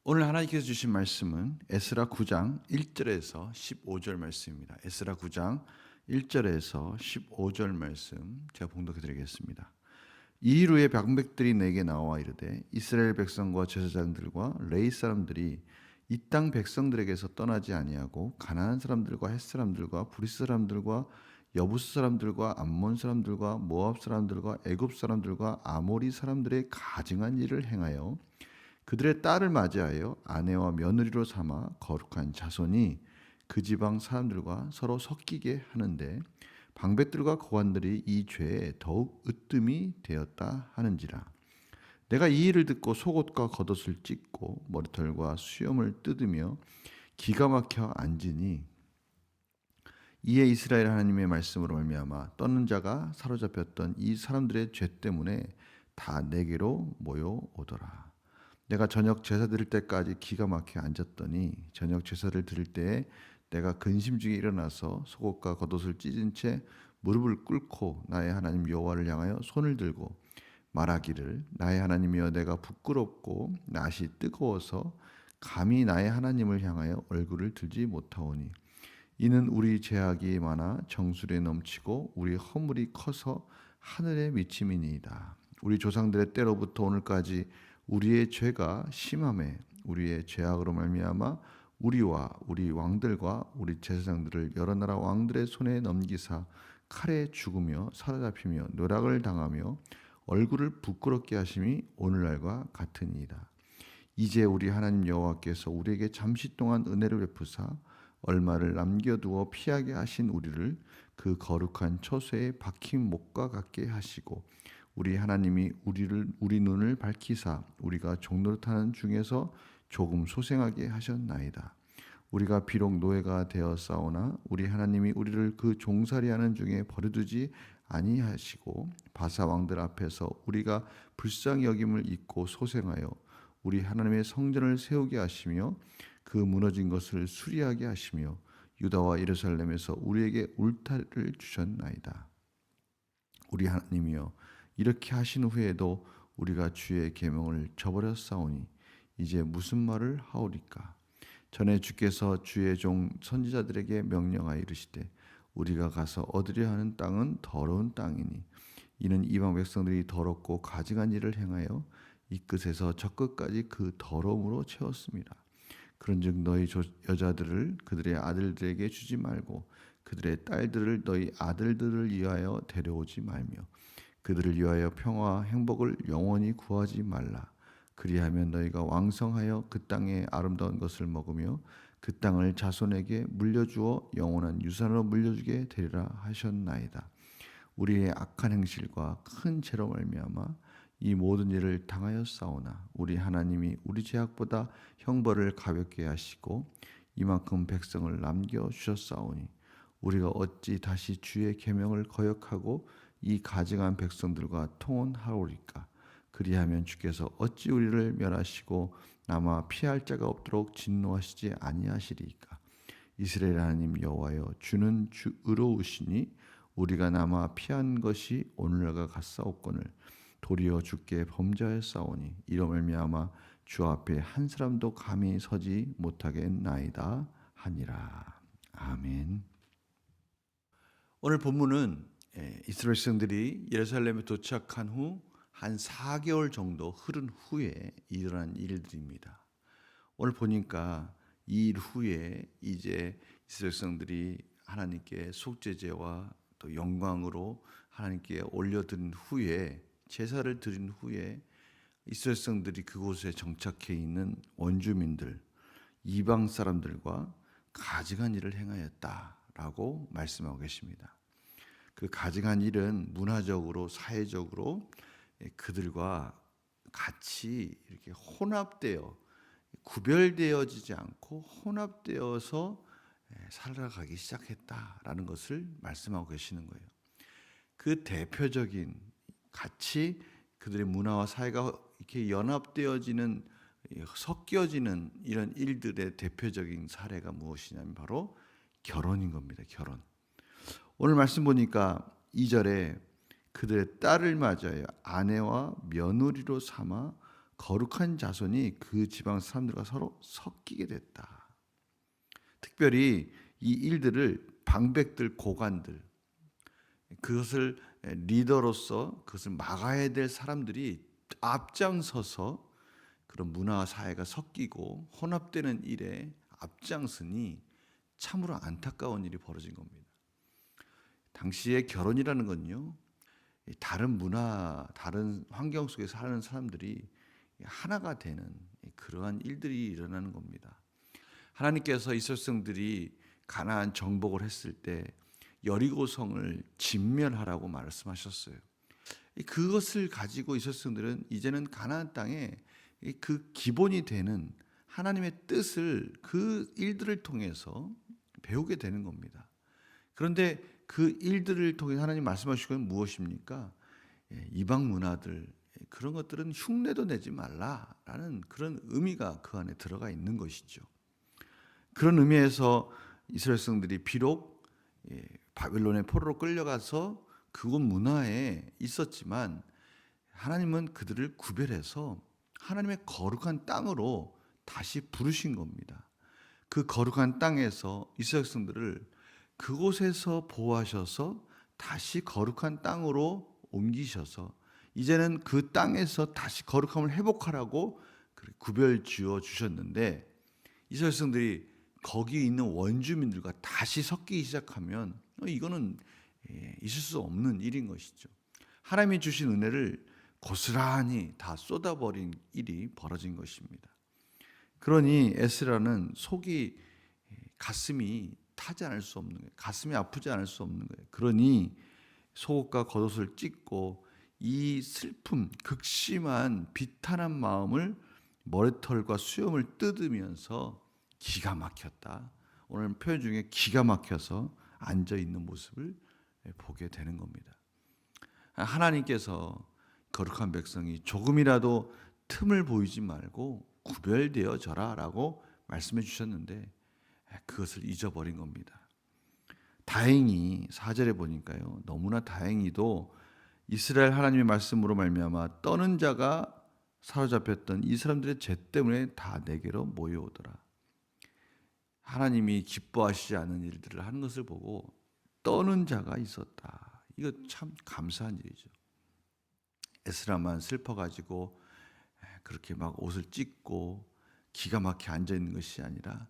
오늘 하나님께서 주신 말씀은 에스라 9장 1절에서 15절 말씀입니다. 에스라 9장 1절에서 15절 말씀 제가 봉독해 드리겠습니다. 이일 후에 방백들이 내게 나와 이르되 이스라엘 백성과 제사장들과 레위 사람들이 이 땅 백성들에게서 떠나지 아니하고 가나안 사람들과 헷 사람들과 브리스 사람들과 여부스 사람들과 암몬 사람들과 모압 사람들과 애굽 사람들과 아모리 사람들의 가증한 일을 행하여 그들의 딸을 맞이하여 아내와 며느리로 삼아 거룩한 자손이 그 지방 사람들과 서로 섞이게 하는데 방백들과 고관들이 이 죄에 더욱 으뜸이 되었다 하는지라. 내가 이 일을 듣고 속옷과 겉옷을 찢고 머리털과 수염을 뜯으며 기가 막혀 앉으니 이에 이스라엘 하나님의 말씀으로 말미암아 떠는 자가 사로잡혔던 이 사람들의 죄 때문에 다 내게로 모여오더라. 내가 저녁 제사 드릴 때까지 기가 막혀 앉았더니 저녁 제사를 드릴 때에 내가 근심 중에 일어나서 속옷과 겉옷을 찢은 채 무릎을 꿇고 나의 하나님 여호와를 향하여 손을 들고 말하기를 나의 하나님이여 내가 부끄럽고 낯이 뜨거워서 감히 나의 하나님을 향하여 얼굴을 들지 못하오니 이는 우리 죄악이 많아 정수리에 넘치고 우리 허물이 커서 하늘에 미침이니이다. 우리 조상들의 때로부터 오늘까지 우리의 죄가 심함에 우리의 죄악으로 말미암아 우리와 우리 왕들과 우리 제사장들을 여러 나라 왕들의 손에 넘기사 칼에 죽으며 사로잡히며 노락을 당하며 얼굴을 부끄럽게 하심이 오늘날과 같으니이다. 이제 우리 하나님 여호와께서 우리에게 잠시 동안 은혜를 베푸사 얼마를 남겨두어 피하게 하신 우리를 그 거룩한 처소에 박힌 목과 같게 하시고 우리 하나님이 우리 눈을 밝히사 우리가 종노릇하는 중에서 조금 소생하게 하셨나이다. 우리가 비록 노예가 되었사오나 우리 하나님이 우리를 그 종살이하는 중에 버려두지 아니하시고 바사 왕들 앞에서 우리가 불쌍히 여김을 잊고 소생하여 우리 하나님의 성전을 세우게 하시며 그 무너진 것을 수리하게 하시며 유다와 예루살렘에서 우리에게 울타리를 주셨나이다. 우리 하나님이여 이렇게 하신 후에도 우리가 주의 계명을 저버렸사오니 이제 무슨 말을 하오리까? 전에 주께서 주의 종 선지자들에게 명령하여 이르시되 우리가 가서 얻으려 하는 땅은 더러운 땅이니 이는 이방 백성들이 더럽고 가증한 일을 행하여 이 끝에서 저 끝까지 그 더러움으로 채웠습니다. 그런즉 너희 여자들을 그들의 아들들에게 주지 말고 그들의 딸들을 너희 아들들을 위하여 데려오지 말며 그들을 위하여 평화와 행복을 영원히 구하지 말라. 그리하면 너희가 왕성하여 그 땅의 아름다운 것을 먹으며 그 땅을 자손에게 물려주어 영원한 유산으로 물려주게 되리라 하셨나이다. 우리의 악한 행실과 큰 죄로 말미암아 이 모든 일을 당하였사오나 우리 하나님이 우리 죄악보다 형벌을 가볍게 하시고 이만큼 백성을 남겨 주셨사오니 우리가 어찌 다시 주의 계명을 거역하고 이 가증한 백성들과 통혼하오리까? 그리하면 주께서 어찌 우리를 멸하시고 남아 피할 자가 없도록 진노하시지 아니하시리까? 이스라엘 하나님 여호와여 주는 의로우시니 우리가 남아 피한 것이 오늘날과 같사옵거늘 도리어 주께 범죄하였사오니 이로 말미암아 주 앞에 한 사람도 감히 서지 못하겠나이다 하니라. 아멘. 오늘 본문은 이스라엘 백성들이 예루살렘에 도착한 후 한 4개월 정도 흐른 후에 일어난 일들입니다. 오늘 보니까 이 일 후에 이제 이스라엘 백성들이 하나님께 속죄제와 또 영광으로 하나님께 올려드린 후에 제사를 드린 후에 이스라엘 백성들이 그곳에 정착해 있는 원주민들, 이방 사람들과 가증한 일을 행하였다라고 말씀하고 계십니다. 그 가증한 일은 문화적으로, 사회적으로 그들과 같이 이렇게 혼합되어 구별되어지지 않고 혼합되어서 살아가기 시작했다라는 것을 말씀하고 계시는 거예요. 그 대표적인 같이 그들의 문화와 사회가 이렇게 연합되어지는 섞여지는 이런 일들의 대표적인 사례가 무엇이냐면 바로 결혼인 겁니다. 결혼. 오늘 말씀 보니까 2절에 그들의 딸을 맞아요. 아내와 며느리로 삼아 거룩한 자손이 그 지방 사람들과 서로 섞이게 됐다. 특별히 이 일들을 방백들, 고관들, 그것을 리더로서 그것을 막아야 될 사람들이 앞장서서 그런 문화와 사회가 섞이고 혼합되는 일에 앞장서니 참으로 안타까운 일이 벌어진 겁니다. 당시에 결혼이라는 건요, 다른 문화, 다른 환경 속에서 사는 사람들이 하나가 되는 그러한 일들이 일어나는 겁니다. 하나님께서 이스라엘 백성들이 가나안 정복을 했을 때 여리고성을 진멸하라고 말씀하셨어요. 그것을 가지고 이스라엘 백성들은 이제는 가나안 땅에 그 기본이 되는 하나님의 뜻을 그 일들을 통해서 배우게 되는 겁니다. 그런데 그 일들을 통해 하나님 말씀하시는 건 무엇입니까? 이방 문화들, 그런 것들은 흉내도 내지 말라라는 그런 의미가 그 안에 들어가 있는 것이죠. 그런 의미에서 이스라엘 백성들이 비록 바벨론의 포로로 끌려가서 그곳 문화에 있었지만 하나님은 그들을 구별해서 하나님의 거룩한 땅으로 다시 부르신 겁니다. 그 거룩한 땅에서 이스라엘 백성들을 그곳에서 보호하셔서 다시 거룩한 땅으로 옮기셔서 이제는 그 땅에서 다시 거룩함을 회복하라고 구별 지어 주셨는데 이스라엘 백성들이 거기 있는 원주민들과 다시 섞이기 시작하면 이거는 있을 수 없는 일인 것이죠. 하나님이 주신 은혜를 고스란히 다 쏟아버린 일이 벌어진 것입니다. 그러니 에스라는 속이 가슴이 타지 않을 수 없는 거예요. 가슴이 아프지 않을 수 없는 거예요. 그러니 속옷과 겉옷을 찢고 이 슬픔, 극심한 비탄한 마음을 머리털과 수염을 뜯으면서 기가 막혔다. 오늘 표현 중에 기가 막혀서 앉아 있는 모습을 보게 되는 겁니다. 하나님께서 거룩한 백성이 조금이라도 틈을 보이지 말고 구별되어져라라고 말씀해 주셨는데 그것을 잊어버린 겁니다. 다행히 4절에 보니까요, 너무나 다행히도 이스라엘 하나님의 말씀으로 말미암아 떠는 자가 사로잡혔던 이 사람들의 죄 때문에 다 내게로 모여오더라. 하나님이 기뻐하시지 않은 일들을 하는 것을 보고 떠는 자가 있었다. 이거 참 감사한 일이죠. 에스라만 슬퍼가지고 그렇게 막 옷을 찢고 기가 막혀 앉아 있는 것이 아니라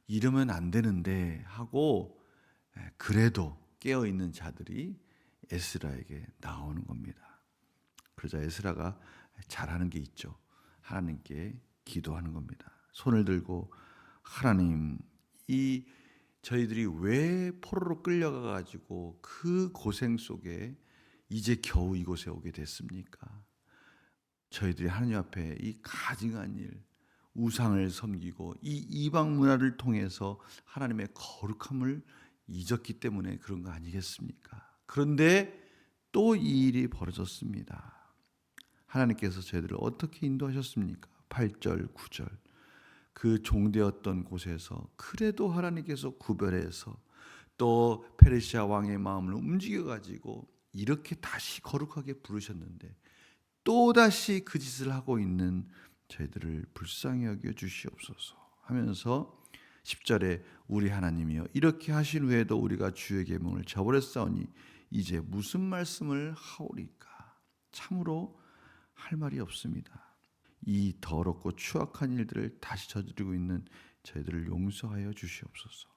이러면 안 되는데 하고 그래도 깨어 있는 자들이 에스라에게 나오는 겁니다. 그러자 에스라가 잘하는 게 있죠. 하나님께 기도하는 겁니다. 손을 들고 하나님, 이 저희들이 왜 포로로 끌려가 가지고 그 고생 속에 이제 겨우 이곳에 오게 됐습니까? 저희들이 하나님 앞에 이 가증한 일, 우상을 섬기고 이 이방 문화를 통해서 하나님의 거룩함을 잊었기 때문에 그런 거 아니겠습니까? 그런데 또 이 일이 벌어졌습니다. 하나님께서 저희들을 어떻게 인도하셨습니까? 8절, 9절. 그 종되었던 곳에서 그래도 하나님께서 구별해서 또 페르시아 왕의 마음을 움직여 가지고 이렇게 다시 거룩하게 부르셨는데 또다시 그 짓을 하고 있는 저희들을 불쌍히 여겨 주시옵소서 하면서 10절에 우리 하나님이여 이렇게 하신 후에도 우리가 주의 계명을 저버렸사오니 이제 무슨 말씀을 하오리까? 참으로 할 말이 없습니다. 이 더럽고 추악한 일들을 다시 저지르고 있는 저희들을 용서하여 주시옵소서.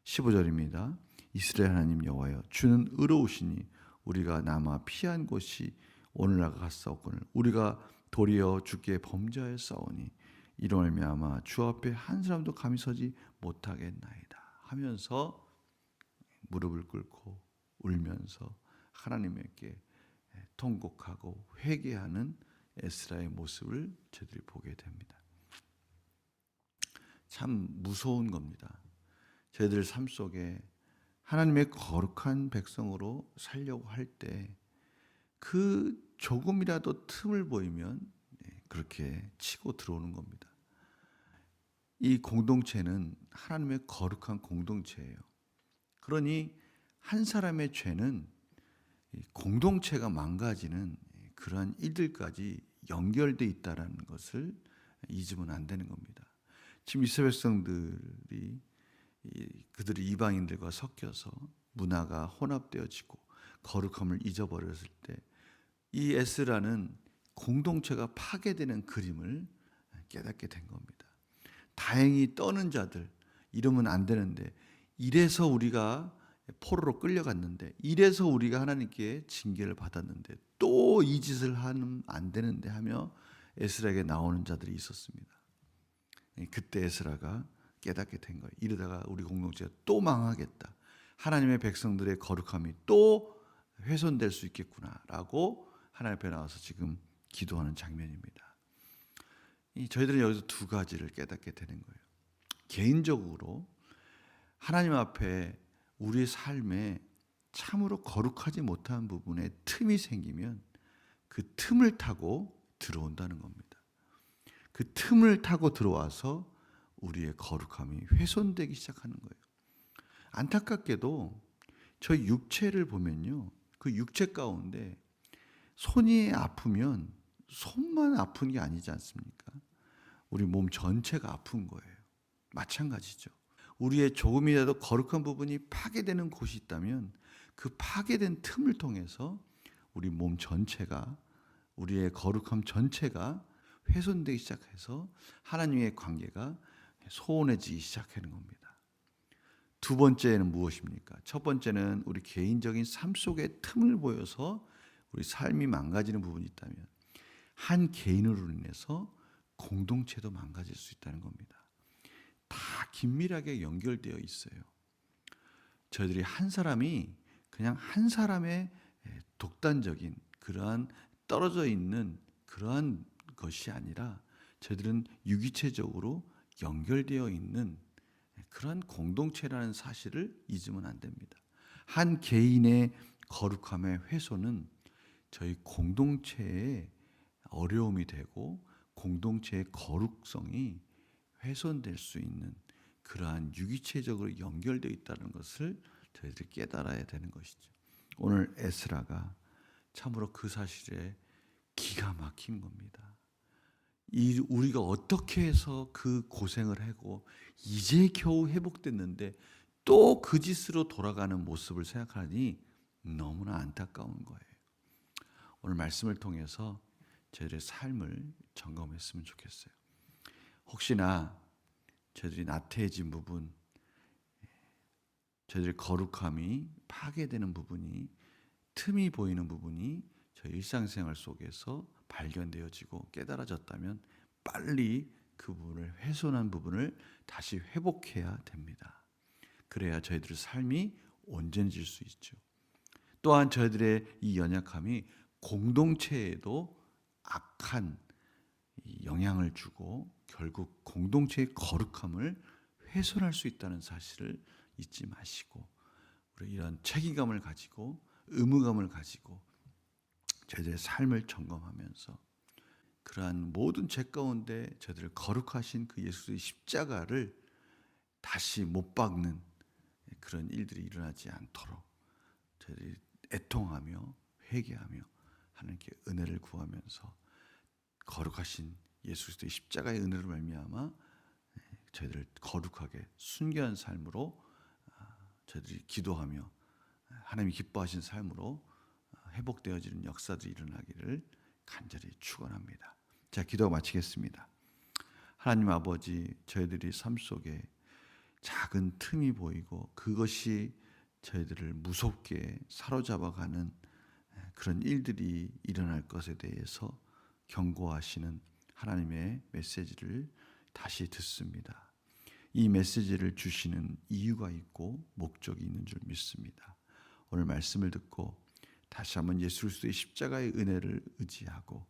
15절입니다. 이스라엘 하나님 여호와여 주는 의로우시니 우리가 남아 피한 곳이 오늘날 같사오거늘 우리가 도리어 주께 범죄하였사오니 이로 말미암아 주 앞에 한 사람도 감히 서지 못하겠나이다 하면서 무릎을 꿇고 울면서 하나님께 통곡하고 회개하는 에스라의 모습을 저들이 보게 됩니다. 참 무서운 겁니다. 저희들 삶 속에 하나님의 거룩한 백성으로 살려고 할 때 그 조금이라도 틈을 보이면 그렇게 치고 들어오는 겁니다. 이 공동체는 하나님의 거룩한 공동체예요. 그러니 한 사람의 죄는 공동체가 망가지는 그러한 일들까지 연결돼 있다라는 것을 잊으면 안 되는 겁니다. 지금 이스라엘 백성들이 그들이 이방인들과 섞여서 문화가 혼합되어지고 거룩함을 잊어버렸을 때 이 에스라는 공동체가 파괴되는 그림을 깨닫게 된 겁니다. 다행히 떠는 자들, 이러면 안 되는데, 이래서 우리가 포로로 끌려갔는데, 이래서 우리가 하나님께 징계를 받았는데 또 이 짓을 하면 안 되는데 하며 에스라에게 나오는 자들이 있었습니다. 그때 에스라가 깨닫게 된 거예요. 이러다가 우리 공동체가 또 망하겠다, 하나님의 백성들의 거룩함이 또 훼손될 수 있겠구나라고 하나님 앞에 나와서 지금 기도하는 장면입니다. 저희들은 여기서 두 가지를 깨닫게 되는 거예요. 개인적으로 하나님 앞에 우리의 삶에 참으로 거룩하지 못한 부분에 틈이 생기면 그 틈을 타고 들어온다는 겁니다. 그 틈을 타고 들어와서 우리의 거룩함이 훼손되기 시작하는 거예요. 안타깝게도 저희 육체를 보면요, 그 육체 가운데 손이 아프면 손만 아픈 게 아니지 않습니까? 우리 몸 전체가 아픈 거예요. 마찬가지죠. 우리의 조금이라도 거룩한 부분이 파괴되는 곳이 있다면 그 파괴된 틈을 통해서 우리 몸 전체가, 우리의 거룩함 전체가 훼손되기 시작해서 하나님의 관계가 소원해지기 시작하는 겁니다. 두 번째는 무엇입니까? 첫 번째는 우리 개인적인 삶 속에 틈을 보여서 우리 삶이 망가지는 부분이 있다면 한 개인으로 인해서 공동체도 망가질 수 있다는 겁니다. 다 긴밀하게 연결되어 있어요. 저희들이 한 사람이 그냥 한 사람의 독단적인 그러한 떨어져 있는 그러한 것이 아니라 저희들은 유기체적으로 연결되어 있는 그러한 공동체라는 사실을 잊으면 안 됩니다. 한 개인의 거룩함의 훼손은 저희 공동체에 어려움이 되고 공동체의 거룩성이 훼손될 수 있는 그러한 유기체적으로 연결되어 있다는 것을 저희들이 깨달아야 되는 것이죠. 오늘 에스라가 참으로 그 사실에 기가 막힌 겁니다. 우리가 어떻게 해서 그 고생을 하고 이제 겨우 회복됐는데 또 그 짓으로 돌아가는 모습을 생각하니 너무나 안타까운 거예요. 오늘 말씀을 통해서 저희들의 삶을 점검했으면 좋겠어요. 혹시나 저희들이 나태해진 부분, 저희들의 거룩함이 파괴되는 부분이, 틈이 보이는 부분이 저희 일상생활 속에서 발견되어지고 깨달아졌다면 빨리 그 부분을, 훼손한 부분을 다시 회복해야 됩니다. 그래야 저희들의 삶이 온전해질 수 있죠. 또한 저희들의 이 연약함이 공동체에도 악한 영향을 주고 결국 공동체의 거룩함을 훼손할 수 있다는 사실을 잊지 마시고, 우리 이런 책임감을 가지고 의무감을 가지고 저희들의 삶을 점검하면서 그러한 모든 죄 가운데 저희들을 거룩하신 그 예수의 십자가를 다시 못 박는 그런 일들이 일어나지 않도록 저희들이 애통하며 회개하며 하나님께 은혜를 구하면서 거룩하신 예수 그리스도의 십자가의 은혜로 말미암아 저희들을 거룩하게 순결한 삶으로 저희들이 기도하며 하나님이 기뻐하신 삶으로 회복되어지는 역사들이 일어나기를 간절히 축원합니다. 자, 기도 마치겠습니다. 하나님 아버지, 저희들이 삶 속에 작은 틈이 보이고 그것이 저희들을 무섭게 사로잡아가는 그런 일들이 일어날 것에 대해서 경고하시는 하나님의 메시지를 다시 듣습니다. 이 메시지를 주시는 이유가 있고 목적이 있는 줄 믿습니다. 오늘 말씀을 듣고 다시 한번 예수 그리스도의 십자가의 은혜를 의지하고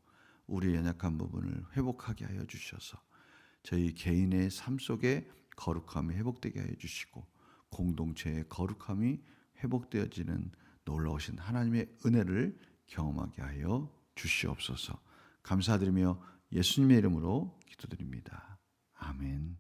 우리의 연약한 부분을 회복하게 하여 주셔서 저희 개인의 삶 속에 거룩함이 회복되게 하여 주시고 공동체의 거룩함이 회복되어지는 놀라우신 하나님의 은혜를 경험하게 하여 주시옵소서. 감사드리며 예수님의 이름으로 기도드립니다. 아멘.